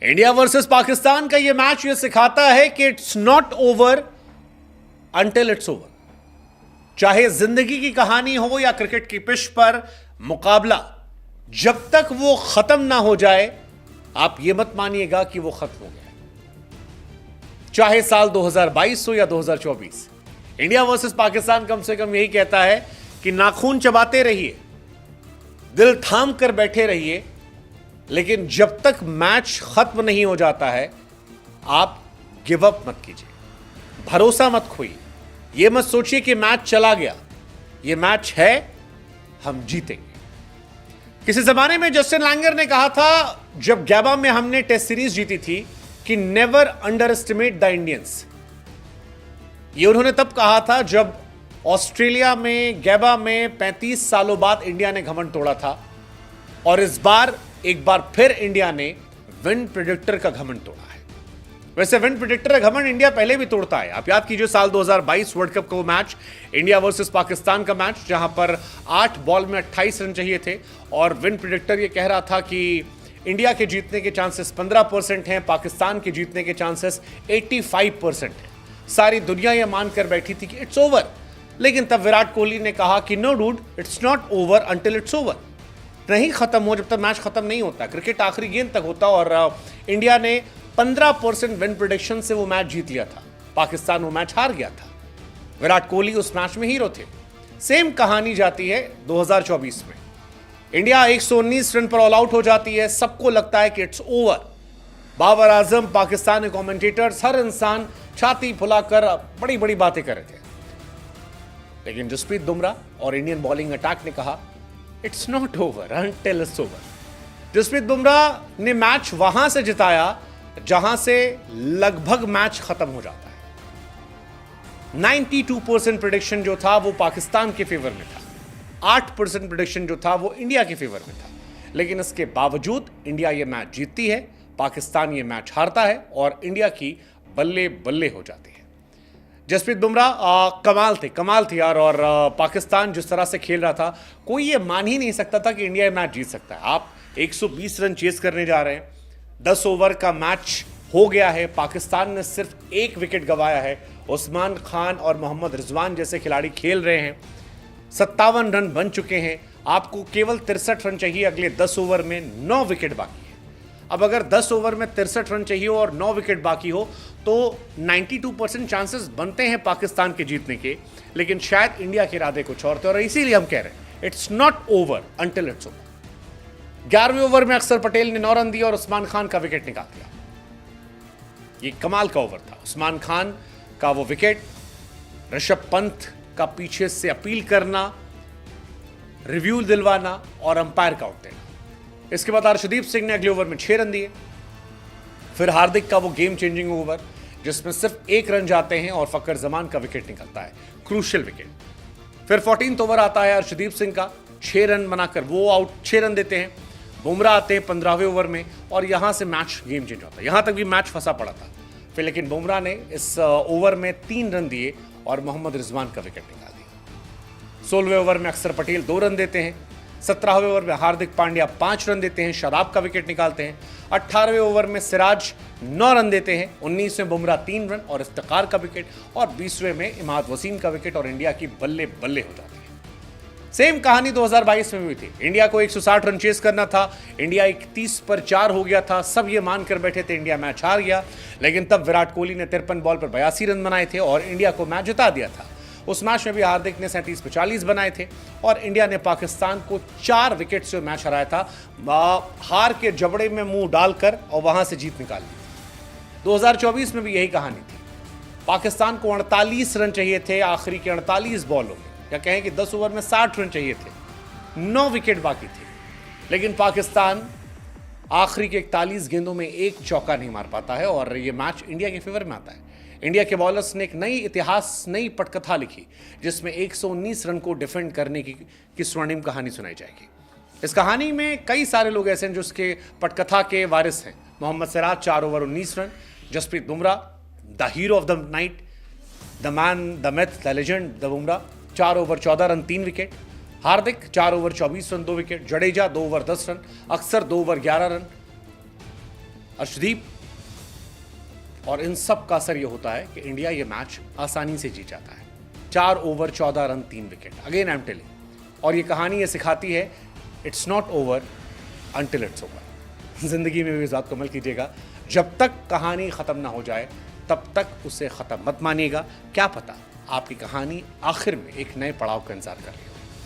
India versus Pakistan का यह match यह सिखाता है कि it's not over until it's over. चाहे जिंदगी की कहानी हो या क्रिकेट की पिच पर मुकाबला, जब तक वो खत्म ना हो जाए आप यह मत मानिएगा कि वो खत्म हो गया। चाहे साल 2022 हो या 2024, इंडिया वर्सेस पाकिस्तान कम से कम यही कहता है कि नाखून चबाते रहिए, दिल थाम कर बैठे रहिए, लेकिन जब तक मैच खत्म नहीं हो जाता है आप गिव अप मत कीजिए, भरोसा मत खोइए। यह मत सोचिए कि मैच चला गया, यह मैच है, हम जीतेंगे। किसी जमाने में जस्टिन लैंगर ने कहा था, जब गैबा में हमने टेस्ट सीरीज जीती थी, कि never under estimate the Indians. यह उन्होंने तब कहा था जब ऑस्ट्रेलिया में गैबा में 35 सालों बाद इंडिया ने घमंड तोड़ा था, और इस बार एक बार फिर इंडिया ने विन प्रेडिक्टर का घमंड तोड़ा है। वैसे विन प्रेडिक्टर का घमंड इंडिया पहले भी तोड़ता है। आप याद कीजिए साल 2022 वर्ल्ड कप का वो मैच, इंडिया वर्सेस पाकिस्तान का मैच, जहां पर 8 बॉल में 28 रन चाहिए थे और विन प्रेडिक्टर ये कह रहा था कि इंडिया के जीतने के चांसेस 15% हैं, पाकिस्तान के जीतने के चांसेस 85% हैं। सारी दुनिया यह मानकर बैठी थी कि इट्स ओवर, लेकिन तब विराट कोहली ने कहा कि no dude, it's not over until it's over. नहीं खत्म हो जब तक मैच खत्म नहीं होता। क्रिकेट आखिरी गेंद तक होता, और इंडिया ने 15% विन प्रेडिक्शन से वो मैच जीत लिया था। पाकिस्तान वो मैच हार गया था। विराट कोहली उस मैच में हीरो थे। सेम कहानी जाती है 2024 में। इंडिया 119 रन पर ऑल आउट हो जाती है, सबको लगता है कि इट्स ओवर। बाबर आजम, पाकिस्तान के कमेंटेटर्स, हर इंसान छाती फुलाकर बड़ी बड़ी बातें कर रहे थे, लेकिन जसप्रीत बुमराह और इंडियन बॉलिंग अटैक ने कहा it's not over until it's over. Jasprit Bumrah ने मैच वहां से जिताया जहां से लगभग मैच खत्म हो जाता है। 92% प्रेडिक्शन जो था वो पाकिस्तान के फेवर में था, 8% प्रेडिक्शन जो था वो इंडिया के फेवर में था, लेकिन इसके बावजूद इंडिया ये मैच जीतती है, पाकिस्तान ये मैच हारता है और इंडिया की बल्ले बल्ले हो जाती है। जसप्रीत बुमराह कमाल थे यार, और पाकिस्तान जिस तरह से खेल रहा था, कोई ये मान ही नहीं सकता था कि इंडिया ये मैच जीत सकता है। आप 120 रन चेस करने जा रहे हैं, 10 ओवर का मैच हो गया है, पाकिस्तान ने सिर्फ 1 विकेट गंवाया है, उस्मान खान और मोहम्मद रिजवान जैसे खिलाड़ी खेल रहे हैं, 57 रन बन चुके हैं, आपको केवल 63 रन चाहिए अगले 10 ओवर में, 9 विकेट बाकी है। अब अगर 10 ओवर में 63 रन चाहिए और 9 विकेट बाकी हो तो 92% चांसेस बनते हैं पाकिस्तान के जीतने के, लेकिन शायद इंडिया के इरादे कुछ और थे, और इसीलिए हम कह रहे हैं it's not over until it's over. 11वें ओवर में अक्षर पटेल ने 9 रन दिए और उस्मान खान का विकेट निकाल दिया। ये कमाल का ओवर था। उस्मान खान का वो विकेट, ऋषभ पंत का पीछे से अपील करना, रिव्यू दिलवाना और अंपायर का आउट देना। इसके बाद अर्शदीप सिंह ने अगले ओवर में 6 रन दिए। फिर हार्दिक का वो गेम चेंजिंग ओवर जिसमें सिर्फ 1 रन जाते हैं और फकर जमान का विकेट निकलता है, क्रूशियल विकेट। फिर 14th ओवर आता है अर्शदीप सिंह का, 6 रन बनाकर वो आउट, 6 रन देते हैं। बुमराह आते हैं 15वें ओवर में और यहां से मैच गेम चेंज होता है। यहां तक भी मैच फंसा पड़ा था, फिर लेकिन बुमराह ने इस ओवर में 3 रन दिए और मोहम्मद रिजवान का विकेट निकाल दिया। 16वें ओवर में अक्षर पटेल 2 रन देते हैं। 17वें ओवर में हार्दिक पांड्या 5 रन देते हैं, शादाब का विकेट निकालते हैं। 18वें ओवर में सिराज 9 रन देते हैं। 19वें बुमराह 3 रन और इफ्तिकार का विकेट, और 20वें में इमाद वसीम का विकेट, और इंडिया की बल्ले बल्ले हो जाती है। सेम कहानी 2022 में भी थी। इंडिया को 160 रन चेस करना था, इंडिया 31 पर 4 हो गया था, सब ये मानकर बैठे थे इंडिया मैच हार गया, लेकिन तब विराट कोहली ने 53 बॉल पर 82 रन बनाए थे और इंडिया को मैच जिता दिया था। उस मैच में भी हार्दिक ने 37 पर 40 बनाए थे और इंडिया ने पाकिस्तान को 4 विकेट से मैच हराया था, हार के जबड़े में मुंह डालकर, और वहां से जीत निकाल ली। 2024 में भी यही कहानी थी। पाकिस्तान को 48 रन चाहिए थे आखिरी के 48 बॉलों में, या कहें कि 10 ओवर में 60 रन चाहिए थे, 9 विकेट बाकी थे, लेकिन पाकिस्तान आखिरी के 41 गेंदों में 1 चौका नहीं मार पाता है और यह मैच इंडिया के फेवर में आता है। इंडिया के बॉलर्स ने एक नई पटकथा लिखी जिसमें 119 रन को डिफेंड करने की स्वर्णिम कहानी सुनाई जाएगी। इस कहानी में कई सारे लोग ऐसे हैं जो उसके पटकथा के वारिस हैं। Mohammed Siraj 4 over 19 run, Jasprit Bumrah the hero of the night, the man, the myth, the legend, the Bumrah 4 over 14 run 3 wicket, Hardik 4 over 24 run 2 wicket, Jadeja 2 over 10 run, Axar 2 over 11 run, Arshdeep, और इन सब का असर यह होता है कि इंडिया ये मैच आसानी से जीत जाता है। 4 over 14 run 3 wicket. Again I am telling, और ये कहानी ये सिखाती है it's not over until it's over. जिंदगी में भी इस बात को अमल कीजिएगा, जब तक कहानी खत्म ना हो जाए तब तक उसे खत्म मत मानिएगा। क्या पता आपकी कहानी आखिर में एक नए पड़ाव का इंतजार कर रही हो।